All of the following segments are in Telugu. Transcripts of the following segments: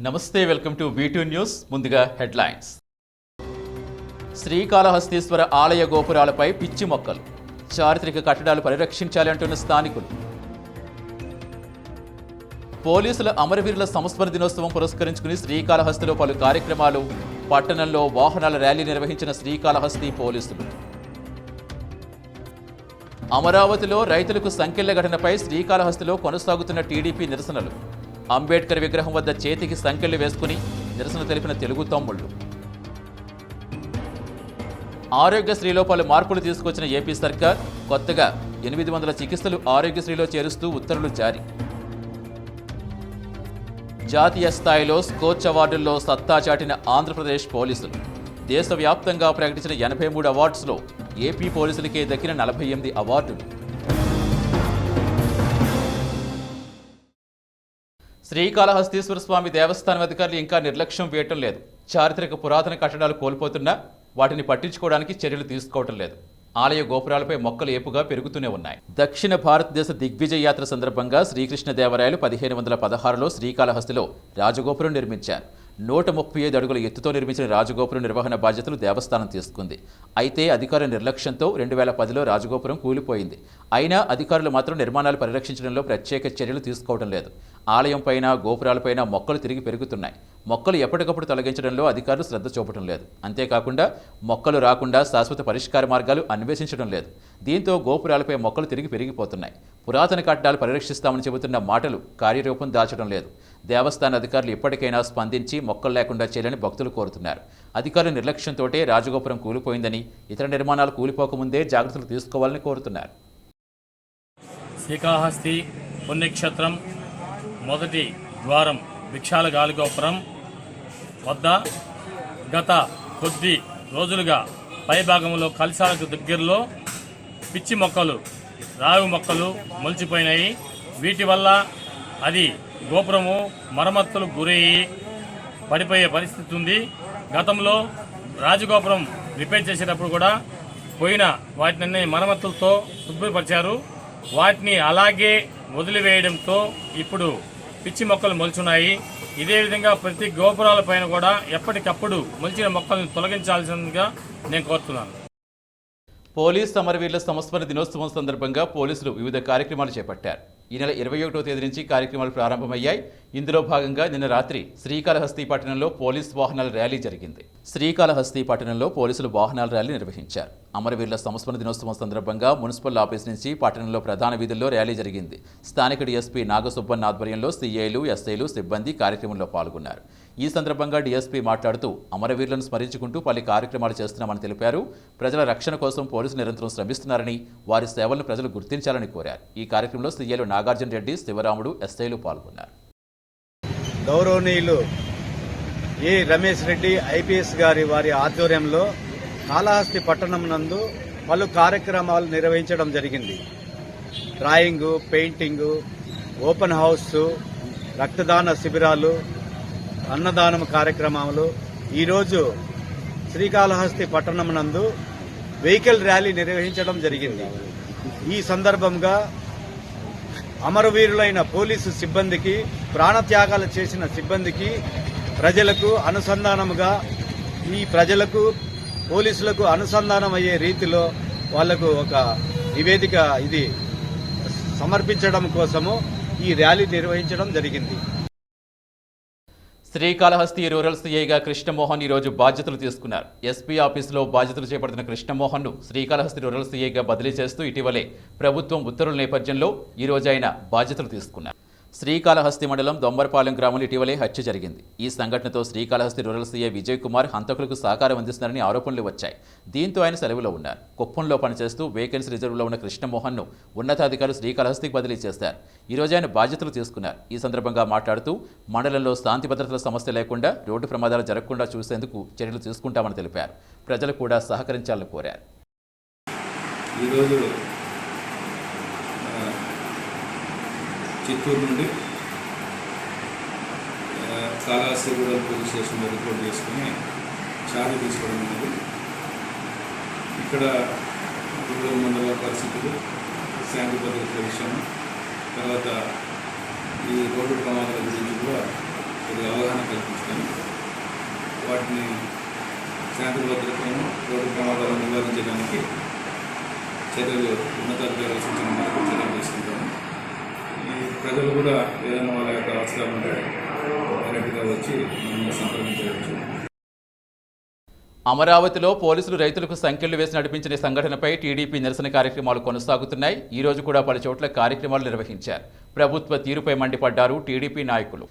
నమస్తే, వెల్కమ్ టు V2 న్యూస్. ముందుగా హెడ్లైన్స్. శ్రీకాళహస్తీశ్వర ఆలయ గోపురాలపై పిచ్చి మొక్కలు, చారిత్రక కట్టడాలు పరిరక్షించాలి అంటున్న స్థానికులు. పోలీసుల అమరవీరుల సంస్మరణ దినోత్సవం పురస్కరించుకుని శ్రీకాళహస్తిలో పలు కార్యక్రమాలు, పట్టణంలో వాహనాల ర్యాలీ నిర్వహించిన శ్రీకాళహస్తి పోలీసులు. అమరావతిలో రైతులకు సంకెళ్ల ఘటనపై శ్రీకాళహస్తిలో కొనసాగుతున్న టీడీపీ నిరసనలు. అంబేద్కర్ విగ్రహం వద్ద చేతికి సంకెళ్లు వేసుకుని నిరసన తెలిపిన తెలుగు తమ్ముళ్లు. ఆరోగ్యశ్రీలో పలు మార్పులు తీసుకొచ్చిన ఏపీ సర్కార్, కొత్తగా 800 చికిత్సలు ఆరోగ్యశ్రీలో చేరుస్తూ ఉత్తర్వులు జారీ. జాతీయ స్థాయిలో స్కోచ్ అవార్డుల్లో సత్తా చాటిన ఆంధ్రప్రదేశ్ పోలీసులు. దేశవ్యాప్తంగా ప్రకటించిన 83 అవార్డ్స్లో ఏపీ పోలీసులకే దక్కిన 48 అవార్డులు. శ్రీకాళహస్తీశ్వర స్వామి దేవస్థానం అధికారులు ఇంకా నిర్లక్ష్యం వేయటం లేదు. చారిత్రక పురాతన కట్టడాలు కోల్పోతున్నా వాటిని పట్టించుకోవడానికి చర్యలు తీసుకోవటం లేదు. ఆలయ గోపురాలపై మొక్కలు ఏపుగా పెరుగుతూనే ఉన్నాయి. దక్షిణ భారతదేశ దిగ్విజయ యాత్ర సందర్భంగా శ్రీకృష్ణదేవరాయలు 1516లో శ్రీకాళహస్తిలో రాజగోపురం నిర్మించారు. 135 అడుగుల ఎత్తుతో నిర్మించిన రాజగోపురం నిర్వహణ బాధ్యతలు దేవస్థానం తీసుకుంది. అయితే అధికారుల నిర్లక్ష్యంతో 2010లో రాజగోపురం కూలిపోయింది. అయినా అధికారులు మాత్రం నిర్మాణాలు పరిరక్షించడంలో ప్రత్యేక చర్యలు తీసుకోవడం లేదు. ఆలయం పైన, గోపురాలపైన మొక్కలు తిరిగి పెరుగుతున్నాయి. మొక్కలు ఎప్పటికప్పుడు తొలగించడంలో అధికారులు శ్రద్ధ చూపడం లేదు. అంతేకాకుండా మొక్కలు రాకుండా శాశ్వత పరిష్కార మార్గాలు అన్వేషించడం లేదు. దీంతో గోపురాలపై మొక్కలు తిరిగి పెరిగిపోతున్నాయి. పురాతన కట్టడాలు పరిరక్షిస్తామని చెబుతున్న మాటలు కార్యరూపం దాల్చడం లేదు. దేవస్థాన అధికారులు ఇప్పటికైనా స్పందించి మొక్కలు లేకుండా చేయాలని భక్తులు కోరుతున్నారు. అధికారుల నిర్లక్ష్యంతోటే రాజగోపురం కూలిపోయిందని, ఇతర నిర్మాణాలు కూలిపోకముందే జాగ్రత్తలు తీసుకోవాలని కోరుతున్నారు. శ్రీకాళహస్తి పుణ్యక్షేత్రం మొదటి ద్వారం భిక్షాల గాలిగోపురం వద్ద గత కొద్ది రోజులుగా పైభాగంలో కలశాలకు దగ్గరలో పిచ్చి మొక్కలు, రావి మొక్కలు మొలిచిపోయినాయి. వీటి వల్ల అది గోపురము మరమ్మతులు గురయ్యి పడిపోయే పరిస్థితి ఉంది. గతంలో రాజగోపురం రిపేర్ చేసేటప్పుడు కూడా పోయిన వాటిని మరమ్మతులతో శుభ్రపరిచారు. వాటిని అలాగే వదిలివేయడంతో ఇప్పుడు పిచ్చి మొక్కలు మొలుచున్నాయి. ఇదే విధంగా ప్రతి గోపురాల పైన కూడా ఎప్పటికప్పుడు మొలిచిన మొక్కలను తొలగించాల్సిందిగా నేను కోరుతున్నాను. పోలీస్ అమరవీరుల సంస్మరణ దినోత్సవం సందర్భంగా పోలీసులు వివిధ కార్యక్రమాలు చేపట్టారు. ఈ నెల 21వ తేదీ నుంచి కార్యక్రమాలు ప్రారంభమయ్యాయి. ఇందులో భాగంగా నిన్న రాత్రి శ్రీకాళహస్తి పట్టణంలో పోలీస్ వాహనాల ర్యాలీ జరిగింది. శ్రీకాళహస్తి పట్టణంలో పోలీసులు వాహనాల ర్యాలీ నిర్వహించారు. అమరవీరుల సంస్మరణ దినోత్సవం సందర్భంగా మున్సిపల్ ఆఫీస్ నుంచి పట్టణంలో ప్రధాన వీధుల్లో ర్యాలీ జరిగింది. స్థానిక డీఎస్పీ నాగసుబ్బన్ ఆధ్వర్యంలో సీఐలు, ఎస్ఐలు, సిబ్బంది కార్యక్రమంలో పాల్గొన్నారు. ఈ సందర్భంగా డీఎస్పీ మాట్లాడుతూ అమరవీరులను స్మరించుకుంటూ పలు కార్యక్రమాలు చేస్తున్నామని తెలిపారు. ప్రజల రక్షణ కోసం పోలీసులు నిరంతరం శ్రమిస్తున్నారని, వారి సేవలను ప్రజలు గుర్తించాలని కోరారు. ఈ కార్యక్రమంలో సీఐలు నాగార్జున రెడ్డి, శివరాముడు, ఎస్ఐలు పాల్గొన్నారు. గౌరవనీయులు ఏ రమేష్ రెడ్డి ఐపీఎస్ వారి ఆధ్వర్యంలో కాళహస్తి పట్టణం నందు పలు కార్యక్రమాలు నిర్వహించడం జరిగింది. డ్రాయింగు, పెయింటింగు, ఓపెన్ హౌస్, రక్తదాన శిబిరాలు, అన్నదానం కార్యక్రమాలు. ఈరోజు శ్రీకాళహస్తి పట్టణం నందు వెహికల్ ర్యాలీ నిర్వహించడం జరిగింది. ఈ సందర్భంగా అమరవీరులైన పోలీసు సిబ్బందికి, ప్రాణత్యాగాలు చేసిన సిబ్బందికి, ప్రజలకు అనుసంధానముగా, ఈ ప్రజలకు పోలీసులకు అనుసంధానం అయ్యే రీతిలో వాళ్లకు ఒక నివేదిక ఇది సమర్పించడం కోసము ఈ ర్యాలీ నిర్వహించడం జరిగింది. శ్రీకాళహస్తి రూరల్ సీఐగా కృష్ణమోహన్ ఈరోజు బాధ్యతలు తీసుకున్నారు. ఎస్పీ ఆఫీసులో బాధ్యతలు చేపడుతున్న కృష్ణమోహన్ను శ్రీకాళహస్తి రూరల్ సీఐగా బదిలీ చేస్తూ ఇటీవలే ప్రభుత్వం ఉత్తర్వుల నేపథ్యంలో ఈరోజు ఆయన బాధ్యతలు తీసుకున్నారు. శ్రీకాళహస్తి మండలం దొంబరపాలెం గ్రామంలో ఇటీవలే హత్య జరిగింది. ఈ సంఘటనతో శ్రీకాళహస్తి రూరల్ సీఐ విజయ్ కుమార్ హంతకులకు సహకారం అందిస్తున్నారని ఆరోపణలు వచ్చాయి. దీంతో ఆయన సెలవులో ఉన్నారు. కుప్పంలో పనిచేస్తూ వేకెన్సీ రిజర్వ్లో ఉన్న కృష్ణమోహన్ను ఉన్నతాధికారులు శ్రీకాళహస్తికి బదిలీ చేశారు. ఈరోజు ఆయన బాధ్యతలు తీసుకున్నారు. ఈ సందర్భంగా మాట్లాడుతూ మండలంలో శాంతి భద్రతల సమస్య లేకుండా, రోడ్డు ప్రమాదాలు జరగకుండా చూసేందుకు చర్యలు తీసుకుంటామని తెలిపారు. ప్రజలు కూడా సహకరించాలని కోరారు. చిత్తూరు నుండి కాళహస్తి రూరల్ పోలీస్ స్టేషన్లో రిపోర్ట్ చేసుకుని ఛార్జ్ తీసుకోవడం అనేది ఇక్కడ రూరల్ మండల పరిస్థితులు, శాంతి భద్రతల విషయం, తర్వాత ఈ రోడ్డు ప్రమాదాల గురించి కూడా కొద్దిగా అవగాహన కల్పించడం, వాటిని శాంతి భద్రతను రోడ్డు ప్రమాదాలను నివారించడానికి చర్యలు ఉన్నతాధికారుల సూచన మేరకు చర్యలు తీసుకుంటాము. ఈ ప్రజలు కూడా ఏదైనా వాళ్ళ యొక్క అవసరాలు ఉంటే డైరెక్ట్గా వచ్చి మమ్మల్ని సంప్రదించవచ్చు. అమరావతిలో పోలీసులు రైతులకు సంకెళ్లు వేసి నడిపించిన సంఘటనపై టీడీపీ నిరసన కార్యక్రమాలు కొనసాగుతున్నాయి. ఈ రోజు కూడా పలు చోట్ల కార్యక్రమాలు నిర్వహించారు. ప్రభుత్వ తీరుపై మండిపడ్డారు టీడీపీ నాయకులు.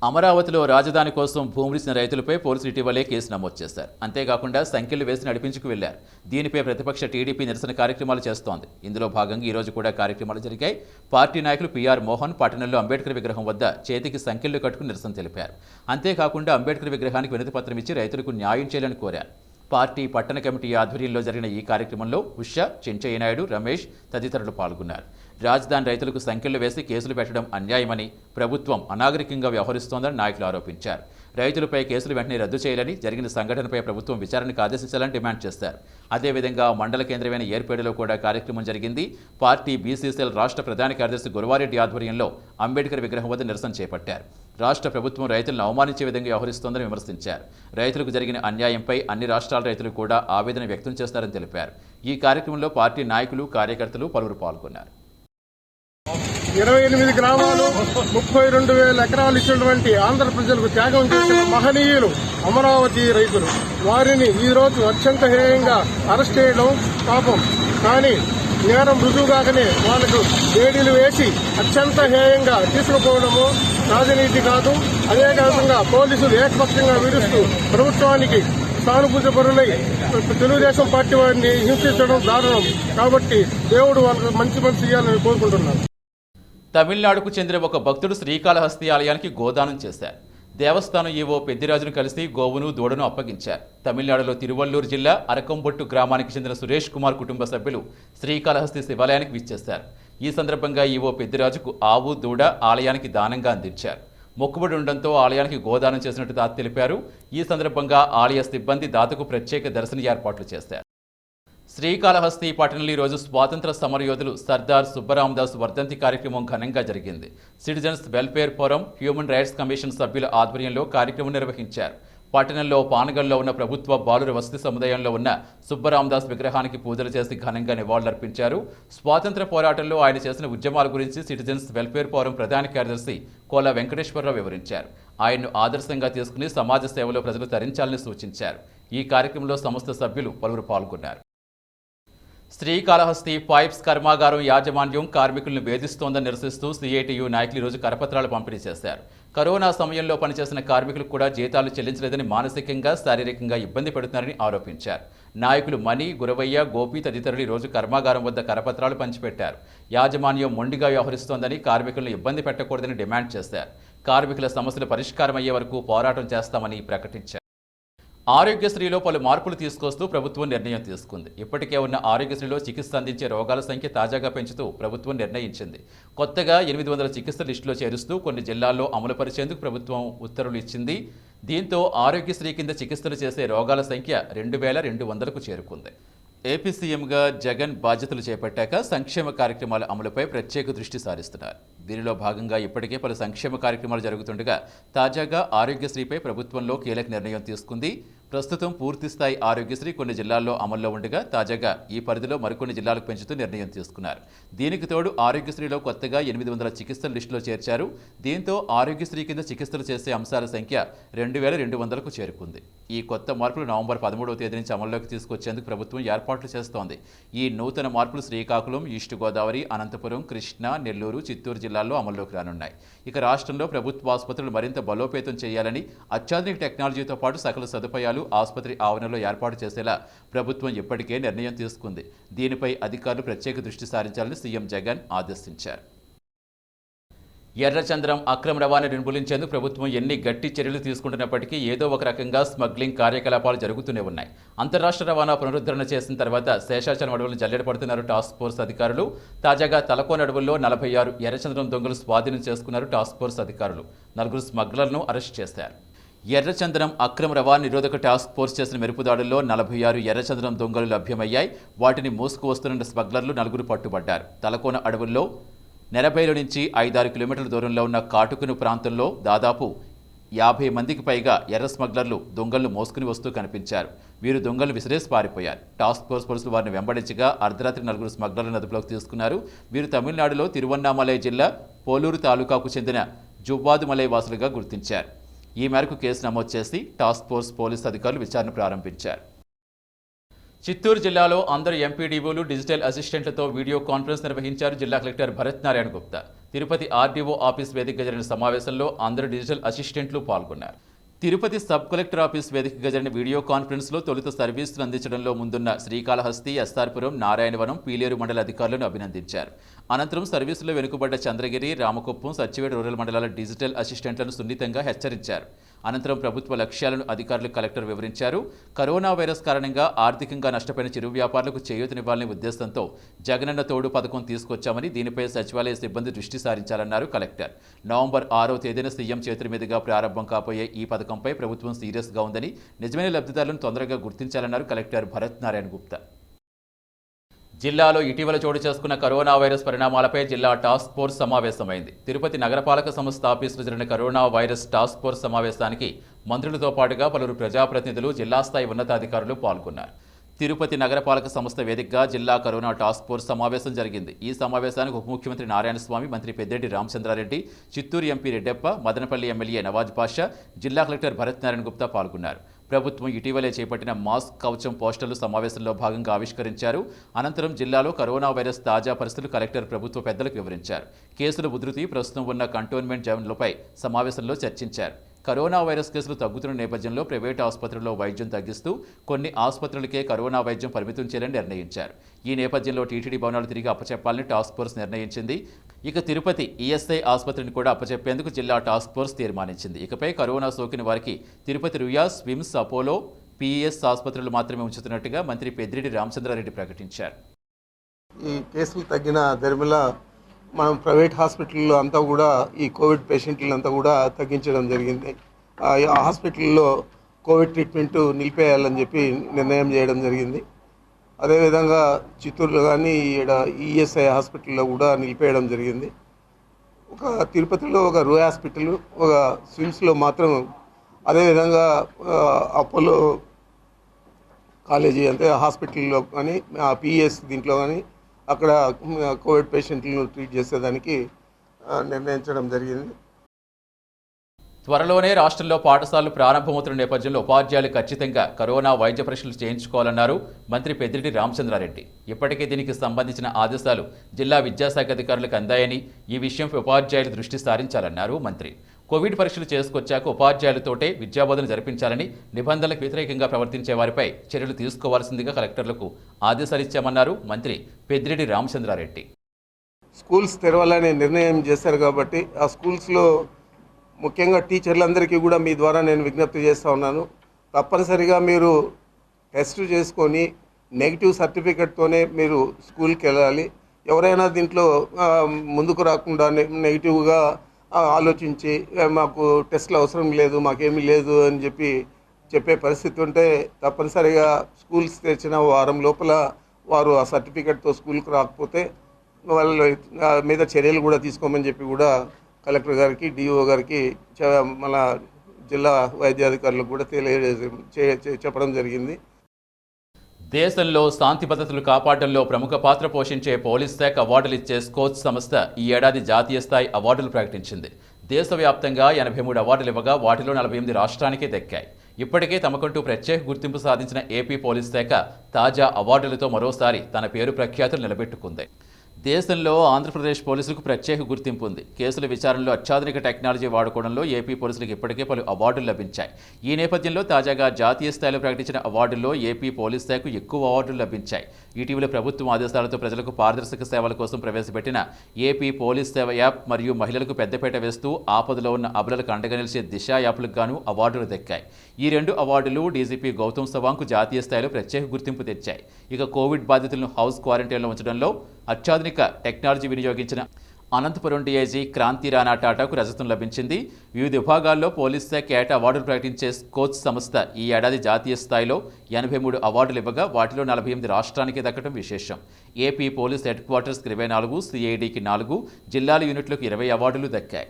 అమరావతిలో రాజధాని కోసం భూములిచ్చిన రైతులపై పోలీసులు ఇటీవలే కేసు నమోదు చేశారు. అంతేకాకుండా సంఖ్యలు వేసి నడిపించుకు వెళ్లారు. దీనిపై ప్రతిపక్ష టీడీపీ నిరసన కార్యక్రమాలు చేస్తోంది. ఇందులో భాగంగా ఈ రోజు కూడా కార్యక్రమాలు జరిగాయి. పార్టీ నాయకులు పీఆర్ మోహన్ పట్టణంలో అంబేద్కర్ విగ్రహం వద్ద చేతికి సంఖ్యలు కట్టుకుని నిరసన తెలిపారు. అంతేకాకుండా అంబేద్కర్ విగ్రహానికి వినతి పత్రం ఇచ్చి రైతులకు న్యాయం చేయాలని కోరారు. పార్టీ పట్టణ కమిటీ ఆధ్వర్యంలో జరిగిన ఈ కార్యక్రమంలో ఉషా, చెంచయ్య నాయుడు, రమేష్ తదితరులు పాల్గొన్నారు. రాజధాని రైతులకు సంఖ్యలు వేసి కేసులు పెట్టడం అన్యాయమని, ప్రభుత్వం అనాగరికంగా వ్యవహరిస్తోందని నాయకులు ఆరోపించారు. రైతులపై కేసులు వెంటనే రద్దు చేయాలని, జరిగిన సంఘటనపై ప్రభుత్వం విచారణకు ఆదేశించాలని డిమాండ్ చేశారు. అదేవిధంగా మండల కేంద్రమైన ఏర్పేటలో కూడా కార్యక్రమం జరిగింది. పార్టీ బీసీసీఎల్ రాష్ట్ర ప్రధాన కార్యదర్శి గురవారెడ్డి ఆధ్వర్యంలో అంబేద్కర్ విగ్రహం వద్ద నిరసన చేపట్టారు. రాష్ట్ర ప్రభుత్వం రైతులను అవమానించే విధంగా వ్యవహరిస్తోందని విమర్శించారు. రైతులకు జరిగిన అన్యాయంపై అన్ని రాష్ట్రాల రైతులు కూడా ఆవేదన వ్యక్తం చేస్తారని తెలిపారు. ఈ కార్యక్రమంలో పార్టీ నాయకులు, కార్యకర్తలు పలువురు పాల్గొన్నారు. 28 గ్రామాలు 32,000 ఎకరాలు ఇచ్చినటువంటి ఆంధ్ర ప్రజలకు త్యాగం చేసిన మహనీయులు అమరావతి రైతులు. వారిని ఈ రోజు అత్యంత హేయంగా అరెస్ట్ చేయడం పాపం. కానీ నేరం రుజువు కాకనే వాళ్లకు వేడిలు వేసి అత్యంత హేయంగా తీసుకుపోవడము రాజనీతి కాదు. అదే కాకుండా పోలీసులు ఏకపక్షంగా విడుస్తూ ప్రభుత్వానికి సానుభూతి పరులై తెలుగుదేశం పార్టీ వారిని హింసించడం దారుణం. కాబట్టి దేవుడు వాళ్ళకు మంచి మనసు ఇవ్వాలని కోరుకుంటున్నాను. తమిళనాడుకు చెందిన ఒక భక్తుడు శ్రీకాళహస్తి ఆలయానికి గోదానం చేశారు. దేవస్థానం ఈవో పెద్దిరాజును కలిసి గోవును, దూడను అప్పగించారు. తమిళనాడులో తిరువల్లూరు జిల్లా అరకంబొట్టు గ్రామానికి చెందిన సురేష్ కుమార్ కుటుంబ సభ్యులు శ్రీకాళహస్తి శివాలయానికి విచ్చేశారు. ఈ సందర్భంగా ఈవో పెద్దిరాజుకు ఆవు, దూడ ఆలయానికి దానంగా అందించారు. మొక్కుబడి ఉండడంతో ఆలయానికి గోదానం చేసినట్టు తాత తెలిపారు. ఈ సందర్భంగా ఆలయ సిబ్బంది దాతకు ప్రత్యేక దర్శన ఏర్పాట్లు చేశారు. శ్రీకాళహస్తి పట్టణంలో ఈరోజు స్వాతంత్ర సమరయోధులు సర్దార్ సుబ్బరామదాసు వర్ధంతి కార్యక్రమం ఘనంగా జరిగింది. Citizens welfare forum, human rights commission సభ్యుల ఆధ్వర్యంలో కార్యక్రమం నిర్వహించారు. పట్టణంలో పానగల్లో ఉన్న ప్రభుత్వ బాలుర వసతి సముదాయంలో ఉన్న సుబ్బరామదాస్ విగ్రహానికి పూజలు చేసి ఘనంగా నివాళులర్పించారు. స్వాతంత్ర పోరాటంలో ఆయన చేసిన ఉద్యమాల గురించి సిటిజన్స్ వెల్ఫేర్ ఫోరం ప్రధాన కార్యదర్శి కోల వెంకటేశ్వరరావు వివరించారు. ఆయన్ను ఆదర్శంగా తీసుకుని సమాజ సేవలో ప్రజలు తరించాలని సూచించారు. ఈ కార్యక్రమంలో సంస్థ సభ్యులు పలువురు పాల్గొన్నారు. శ్రీకాళహస్తి పైప్స్ కర్మాగారం యాజమాన్యం కార్మికులను వేధిస్తోందని నిరసిస్తూ సిఐటియు నాయకులు ఈరోజు కరపత్రాలు పంపిణీ చేశారు. కరోనా సమయంలో పనిచేసిన కార్మికులకు కూడా జీతాలు చెల్లించలేదని, మానసికంగా, శారీరకంగా ఇబ్బంది పెడుతున్నారని ఆరోపించారు. నాయకులు మణి, గురవయ్య, గోపి తదితరులు ఈరోజు కర్మాగారం వద్ద కరపత్రాలు పంచిపెట్టారు. యాజమాన్యం మొండిగా వ్యవహరిస్తోందని, కార్మికులను ఇబ్బంది పెట్టకూడదని డిమాండ్ చేశారు. కార్మికుల సమస్యలు పరిష్కారమయ్యే వరకు పోరాటం చేస్తామని ప్రకటించారు. ఆరోగ్యశ్రీలో పలు మార్పులు తీసుకొస్తూ ప్రభుత్వం నిర్ణయం తీసుకుంది. ఇప్పటికే ఉన్న ఆరోగ్యశ్రీలో చికిత్స అందించే రోగాల సంఖ్య తాజాగా పెంచుతూ ప్రభుత్వం నిర్ణయించింది. కొత్తగా 800 చికిత్స లిస్టులో చేరుస్తూ కొన్ని జిల్లాల్లో అమలుపరిచేందుకు ప్రభుత్వం ఉత్తర్వులు ఇచ్చింది. దీంతో ఆరోగ్యశ్రీ కింద చికిత్సలు చేసే రోగాల సంఖ్య 2200కు చేరుకుంది. ఏపీ సీఎంగా జగన్ బాధ్యతలు చేపట్టాక సంక్షేమ కార్యక్రమాల అమలుపై ప్రత్యేక దృష్టి సారిస్తున్నారు. దీనిలో భాగంగా ఇప్పటికే పలు సంక్షేమ కార్యక్రమాలు జరుగుతుండగా తాజాగా ఆరోగ్యశ్రీపై ప్రభుత్వంలో కీలక నిర్ణయం తీసుకుంది. ప్రస్తుతం పూర్తిస్థాయి ఆరోగ్యశ్రీ కొన్ని జిల్లాల్లో అమల్లో ఉండగా తాజాగా ఈ పరిధిలో మరికొన్ని జిల్లాలకు పెంచుతూ నిర్ణయం తీసుకున్నారు. దీనికి తోడు ఆరోగ్యశ్రీలో కొత్తగా 800 చికిత్సల లిస్టులో చేర్చారు. దీంతో ఆరోగ్యశ్రీ కింద చికిత్సలు చేసే అంశాల సంఖ్య 2200కు చేరుకుంది. ఈ కొత్త మార్పులు నవంబర్ 13వ తేదీ నుంచి అమల్లోకి తీసుకొచ్చేందుకు ప్రభుత్వం ఏర్పాట్లు చేస్తోంది. ఈ నూతన మార్పులు శ్రీకాకుళం, ఈస్ట్ గోదావరి, అనంతపురం, కృష్ణా, నెల్లూరు, చిత్తూరు జిల్లాల్లో అమల్లోకి రానున్నాయి. ఇక రాష్ట్రంలో ప్రభుత్వ ఆసుపత్రులు మరింత బలోపేతం చేయాలని, అత్యాధునిక టెక్నాలజీతో పాటు సకల సదుపాయాలు ఆసుపత్రి ఆవరణలో ఏర్పాటు చేసేలా ప్రభుత్వం ఇప్పటికే నిర్ణయం తీసుకుంది. దీనిపై అధికారులు ప్రత్యేక దృష్టి సారించాలని సీఎం జగన్ ఆదేశించారు. ఎర్రచంద్రం అక్రమ రవాణా నిర్మూలించేందుకు ప్రభుత్వం ఎన్ని గట్టి చర్యలు తీసుకుంటున్నప్పటికీ ఏదో ఒక రకంగా స్మగ్లింగ్ కార్యకలాపాలు జరుగుతూనే ఉన్నాయి. అంతర్రాష్ట్ర రవాణా పునరుద్ధరణ చేసిన తర్వాత శేషాచలం అడవులను జల్లెడ పడుతున్నారు టాస్క్ ఫోర్స్ అధికారులు. తాజాగా తలకోన అడవుల్లో 46 ఎర్రచంద్రం దొంగలు స్వాధీనం చేసుకున్నారు టాస్క్ ఫోర్స్ అధికారులు. 4 స్మగ్లర్లను అరెస్ట్ చేశారు. ఎర్రచందనం అక్రమ రవాణా నిరోధక టాస్క్ ఫోర్స్ చేసిన మెరుపుదాడుల్లో 46 ఎర్రచందనం దొంగలు లభ్యమయ్యాయి. వాటిని మోసుకు వస్తున్న స్మగ్లర్లు 4 పట్టుబడ్డారు. తలకోన అడవుల్లో నెరబైలు నుంచి 5-6 కిలోమీటర్ల దూరంలో ఉన్న కాటుకును ప్రాంతంలో దాదాపు 50 మందికి పైగా ఎర్ర స్మగ్లర్లు దొంగలను మోసుకుని వస్తూ కనిపించారు. వీరు దొంగలు విసిరేసి పారిపోయారు. టాస్క్ ఫోర్స్ పోలీసులు వారిని వెంబడించగా అర్ధరాత్రి 4 స్మగ్లర్లను అదుపులోకి తీసుకున్నారు. వీరు తమిళనాడులో తిరువన్నామలై జిల్లా పోలూరు తాలూకాకు చెందిన జువ్వాదుమలై వాసులుగా గుర్తించారు. ఈ మేరకు కేసు నమోదు చేసి టాస్క్ ఫోర్స్ పోలీసు అధికారులు విచారణ ప్రారంభించారు. చిత్తూరు జిల్లాలో అందరు ఎంపీడీఓలు డిజిటల్ అసిస్టెంట్లతో వీడియో కాన్ఫరెన్స్ నిర్వహించారు జిల్లా collector Bharat Narayana Gupta. Tirupati RDO office వేదికగా జరిగిన సమావేశంలో అందరు డిజిటల్ అసిస్టెంట్లు పాల్గొన్నారు. తిరుపతి సబ్ కలెక్టర్ ఆఫీస్ వేదికగా జరిగిన వీడియో కాన్ఫరెన్స్లో తొలుత సర్వీసులు అందించడంలో ముందున్న శ్రీకాళహస్తి, ఎస్ఆర్పురం, నారాయణవనం, పీలేరు మండల అధికారులను అభినందించారు. అనంతరం సర్వీసులో వెనుకబడ్డ చంద్రగిరి, రామకుప్పం, సత్యవేడు రూరల్ మండలాల డిజిటల్ అసిస్టెంట్లను సున్నితంగా హెచ్చరించారు. అనంతరం ప్రభుత్వ లక్ష్యాలను అధికారులకు కలెక్టర్ వివరించారు. కరోనా వైరస్ కారణంగా ఆర్థికంగా నష్టపోయిన చిరు వ్యాపారులకు చేయూతనివ్వాలనే ఉద్దేశంతో జగనన్న తోడు పథకం తీసుకొచ్చామని, దీనిపై సచివాలయ సిబ్బంది దృష్టి సారించాలన్నారు కలెక్టర్. నవంబర్ 6వ తేదీన సీఎం చేతుల మీదుగా ప్రారంభం కాబోయే ఈ పథకంపై ప్రభుత్వం సీరియస్గా ఉందని, నిజమైన లబ్ధిదారులను తొందరగా గుర్తించాలన్నారు కలెక్టర్ భరత్ నారాయణ గుప్తా. జిల్లాలో ఇటీవల చోటు చేసుకున్న కరోనా వైరస్ పరిణామాలపై జిల్లా టాస్క్ ఫోర్స్ సమావేశమైంది. తిరుపతి నగరపాలక సంస్థ ఆఫీసులో జరిగిన కరోనా వైరస్ టాస్క్ ఫోర్స్ సమావేశానికి మంత్రులతో పాటుగా పలువురు ప్రజాప్రతినిధులు, జిల్లా స్థాయి ఉన్నతాధికారులు పాల్గొన్నారు. తిరుపతి నగరపాలక సంస్థ వేదికగా జిల్లా కరోనా టాస్క్ ఫోర్స్ సమావేశం జరిగింది. ఈ సమావేశానికి ఉప ముఖ్యమంత్రి నారాయణస్వామి, మంత్రి పెద్దిరెడ్డి రామచంద్రారెడ్డి, చిత్తూరు ఎంపీ రెడ్డెప్ప, మదనపల్లి ఎమ్మెల్యే నవాజ్ పాషా, జిల్లా కలెక్టర్ భరత్ నారాయణ గుప్తా పాల్గొన్నారు. ప్రభుత్వం ఇటీవలే చేపట్టిన మాస్క్ కవచం పోస్టర్లు సమావేశంలో భాగంగా ఆవిష్కరించారు. అనంతరం జిల్లాలో కరోనా వైరస్ తాజా పరిస్థితులు కలెక్టర్ ప్రభుత్వ పెద్దలకు వివరించారు. కేసుల ఉధృతి, ప్రస్తుతం ఉన్న కంటోన్మెంట్ జోన్లపై సమావేశంలో చర్చించారు. కరోనా వైరస్ కేసులు తగ్గుతున్న నేపథ్యంలో ప్రైవేటు ఆసుపత్రుల్లో వైద్యం తగ్గిస్తూ కొన్ని ఆసుపత్రులకే కరోనా వైద్యం పరిమితం చేయాలని నిర్ణయించారు. ఈ నేపథ్యంలో టీటీడీ భవనాలు తిరిగి అప్పచెప్పాలని టాస్క్ ఫోర్స్ నిర్ణయించింది. ఇక తిరుపతి ఈఎస్ఐ ఆసుపత్రిని కూడా అప్పచెప్పేందుకు జిల్లా టాస్క్ ఫోర్స్ తీర్మానించింది. ఇకపై కరోనా సోకిన వారికి తిరుపతి రుయా, స్విమ్స్, అపోలో, పిఈఎస్ ఆసుపత్రులు మాత్రమే ఉంచుతున్నట్టుగా మంత్రి పెద్దిరెడ్డి రామచంద్రారెడ్డి ప్రకటించారు. ఈ కేసులు తగ్గిన దరిమిలా మనం ప్రైవేట్ హాస్పిటల్లో అంతా కూడా ఈ కోవిడ్ పేషెంట్లంతా కూడా తగ్గించడం జరిగింది. ఆ హాస్పిటల్లో కోవిడ్ ట్రీట్మెంట్ నిలిపేయాలని చెప్పి నిర్ణయం చేయడం జరిగింది. అదేవిధంగా చిత్తూరులో కానీ ఈఎస్ఐ హాస్పిటల్లో కూడా నిలిపేయడం జరిగింది. ఒక తిరుపతిలో ఒక రూయ్ హాస్పిటల్, ఒక స్విమ్స్లో మాత్రం, అదేవిధంగా అపోలో కాలేజీ అంటే హాస్పిటల్లో కానీ పిఎస్ దీంట్లో కానీ అక్కడ కోవిడ్ పేషెంట్లను ట్రీట్ చేసేదానికి నిర్ణయించడం జరిగింది. త్వరలోనే రాష్ట్రంలో పాఠశాలలు ప్రారంభమవుతున్న నేపథ్యంలో ఉపాధ్యాయులు ఖచ్చితంగా కరోనా వైద్య పరీక్షలు చేయించుకోవాలన్నారు మంత్రి పెద్దిరెడ్డి రామచంద్రారెడ్డి. ఇప్పటికే దీనికి సంబంధించిన ఆదేశాలు జిల్లా విద్యాశాఖ అధికారులకు అందాయని, ఈ విషయంపై ఉపాధ్యాయులు దృష్టి సారించాలన్నారు మంత్రి. కోవిడ్ పరీక్షలు చేసుకొచ్చాక ఉపాధ్యాయులతోటే విద్యాబోధన జరిపించాలని, నిబంధనలకు వ్యతిరేకంగా ప్రవర్తించే వారిపై చర్యలు తీసుకోవాల్సిందిగా కలెక్టర్లకు ఆదేశాలు ఇచ్చామన్నారు మంత్రి పెద్దిరెడ్డి రామచంద్రారెడ్డి. స్కూల్స్ తెరవాలనే నిర్ణయం చేశారు కాబట్టి ఆ స్కూల్స్లో ముఖ్యంగా టీచర్లందరికీ కూడా మీ ద్వారా నేను విజ్ఞప్తి చేస్తూ ఉన్నాను. తప్పనిసరిగా మీరు టెస్ట్ చేసుకొని నెగిటివ్ సర్టిఫికెట్తోనే మీరు స్కూల్కి వెళ్ళాలి. ఎవరైనా దీంట్లో ముందుకు రాకుండా నెగిటివ్గా ఆలోచించి మాకు టెస్ట్లు అవసరం లేదు, మాకేమీ లేదు అని చెప్పే పరిస్థితి ఉంటే తప్పనిసరిగా స్కూల్స్ తెరిచిన వారం లోపల వారు ఆ సర్టిఫికెట్తో స్కూల్కి రాకపోతే వాళ్ళ మీద చర్యలు కూడా తీసుకోమని చెప్పి కూడా కలెక్టర్ గారికి, డిఓ గారికి, మన జిల్లా వైద్యాధికారులకు కూడా చెప్పడం జరిగింది. దేశంలో శాంతి భద్రతలు కాపాడడంలో ప్రముఖ పాత్ర పోషించే పోలీస్ శాఖ అవార్డులు ఇచ్చే స్కోచ్ సంస్థ ఈ ఏడాది జాతీయ స్థాయి అవార్డులు ప్రకటించింది. దేశవ్యాప్తంగా 83 అవార్డులు ఇవ్వగా వాటిలో 48 రాష్ట్రానికే దక్కాయి. ఇప్పటికే తమకంటూ ప్రత్యేక గుర్తింపు సాధించిన ఏపీ పోలీస్ శాఖ తాజా అవార్డులతో మరోసారి తన పేరు ప్రఖ్యాతులు నిలబెట్టుకుంది. దేశంలో ఆంధ్రప్రదేశ్ పోలీసులకు ప్రత్యేక గుర్తింపు ఉంది. కేసుల విచారణలో అత్యాధునిక టెక్నాలజీ వాడుకోవడంలో ఏపీ పోలీసులకు ఇప్పటికే పలు అవార్డులు లభించాయి. ఈ నేపథ్యంలో తాజాగా జాతీయ స్థాయిలో ప్రకటించిన అవార్డుల్లో ఏపీ పోలీస్ శాఖకు ఎక్కువ అవార్డులు లభించాయి. ఇటీవల ప్రభుత్వం ఆదేశాలతో ప్రజలకు పారదర్శక సేవల కోసం ప్రవేశపెట్టిన ఏపీ పోలీస్ సేవ యాప్ మరియు మహిళలకు పెద్దపీట వేస్తూ ఆపదలో ఉన్న అబలలకు అండగా నిలిచే దిశ యాప్లకు గాను అవార్డులు దక్కాయి. ఈ 2 అవార్డులు డీజీపీ గౌతమ్ సవాంగ్కు జాతీయ స్థాయిలో ప్రత్యేక గుర్తింపు తెచ్చాయి. ఇక కోవిడ్ బాధితులను హౌస్ క్వారంటైన్లో ఉంచడంలో అత్యాధునిక టెక్నాలజీ వినియోగించిన అనంతపురం డీఐజీ క్రాంతి రాణా టాటాకు రజతం లభించింది. వివిధ విభాగాల్లో పోలీస్ శాఖ ఏటా అవార్డులు ప్రకటించే స్కోచ్ సంస్థ ఈ ఏడాది జాతీయ స్థాయిలో 83 అవార్డులు ఇవ్వగా వాటిలో 48 రాష్ట్రానికి దక్కడం విశేషం. ఏపీ పోలీస్ హెడ్ క్వార్టర్స్కి 24, సిఐడికి 4, జిల్లాల యూనిట్లకు 20 అవార్డులు దక్కాయి.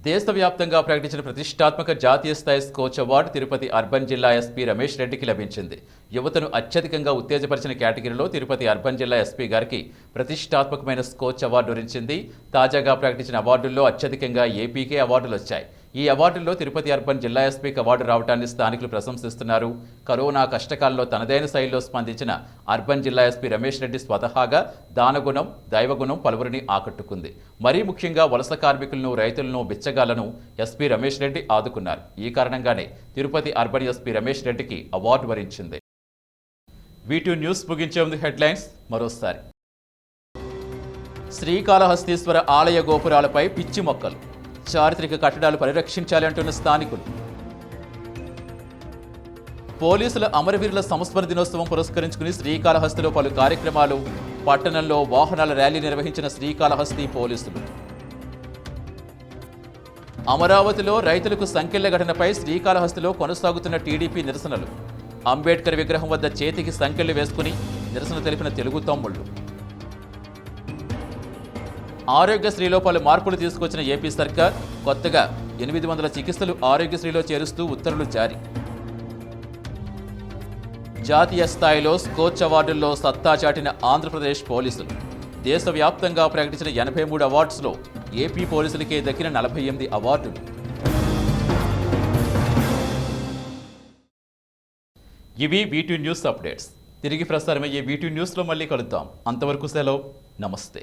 దేశవ్యాప్తంగా ప్రకటించిన ప్రతిష్టాత్మక జాతీయ స్థాయి స్కోచ్ అవార్డు తిరుపతి అర్బన్ జిల్లా ఎస్పీ రమేష్ రెడ్డికి లభించింది. యువతను అత్యధికంగా ఉత్తేజపరిచిన కేటగిరీలో తిరుపతి అర్బన్ జిల్లా ఎస్పీ గారికి ప్రతిష్టాత్మకమైన స్కోచ్ అవార్డు వరించింది. తాజాగా ప్రకటించిన అవార్డుల్లో అత్యధికంగా ఏపీకే అవార్డులు వచ్చాయి. ఈ అవార్డుల్లో తిరుపతి అర్బన్ జిల్లా ఎస్పీకి అవార్డు రావడాన్ని స్థానికులు ప్రశంసిస్తున్నారు. కరోనా కష్టకాలంలో తనదైన శైలిలో స్పందించిన అర్బన్ జిల్లా ఎస్పీ రమేష్ రెడ్డి స్వతహాగా దానగుణం, దైవగుణం పలువురిని ఆకట్టుకుంది. మరీ ముఖ్యంగా వలస కార్మికులను, రైతులను, బిచ్చగాళ్లను ఎస్పీ రమేష్ రెడ్డి ఆదుకున్నారు. ఈ కారణంగానే తిరుపతి అర్బన్ ఎస్పీ రమేష్ రెడ్డికి అవార్డు వరించింది. V2 న్యూస్ ముగించే ముందు హెడ్లైన్స్ మరోసారి. శ్రీకాళహస్తీశ్వర ఆలయ గోపురాలపై పిచ్చి మొక్కలు, చారిత్రక కట్టడాలు పరిరక్షించాలి అంటున్న స్థానికులు. పోలీసుల అమరవీరుల సంస్మరణ దినోత్సవం పురస్కరించుకుని శ్రీకాళహస్తిలో పలు కార్యక్రమాలు, పట్టణంలో వాహనాల ర్యాలీ నిర్వహించిన శ్రీకాళహస్తి పోలీసులు. అమరావతిలో రైతులకు సంకెళ్ల ఘటనపై శ్రీకాళహస్తిలో కొనసాగుతున్న టీడీపీ నిరసనలు. అంబేద్కర్ విగ్రహం వద్ద చేతికి సంకెళ్లు వేసుకుని నిరసన తెలిపిన తెలుగు తమ్ముళ్లు. ఆరోగ్యశ్రీలో పలు మార్పులు తీసుకొచ్చిన ఏపీ సర్కార్, కొత్తగా 800 చికిత్సలు ఆరోగ్యశ్రీలో చేరుస్తూ ఉత్తర్వులు జారీ. జాతీయ స్థాయిలో స్కోచ్ అవార్డుల్లో సత్తా చాటిన ఆంధ్రప్రదేశ్ పోలీసులు. దేశవ్యాప్తంగా ప్రకటించిన 83 అవార్డ్స్లో ఏపీ పోలీసులకే దక్కిన 48 అవార్డులు. ఇవి V2 న్యూస్ అప్డేట్స్. తిరిగి ప్రసారమయ్యే V2 న్యూస్లో మళ్ళీ కలుద్దాం. అంతవరకు సెలవు. నమస్తే.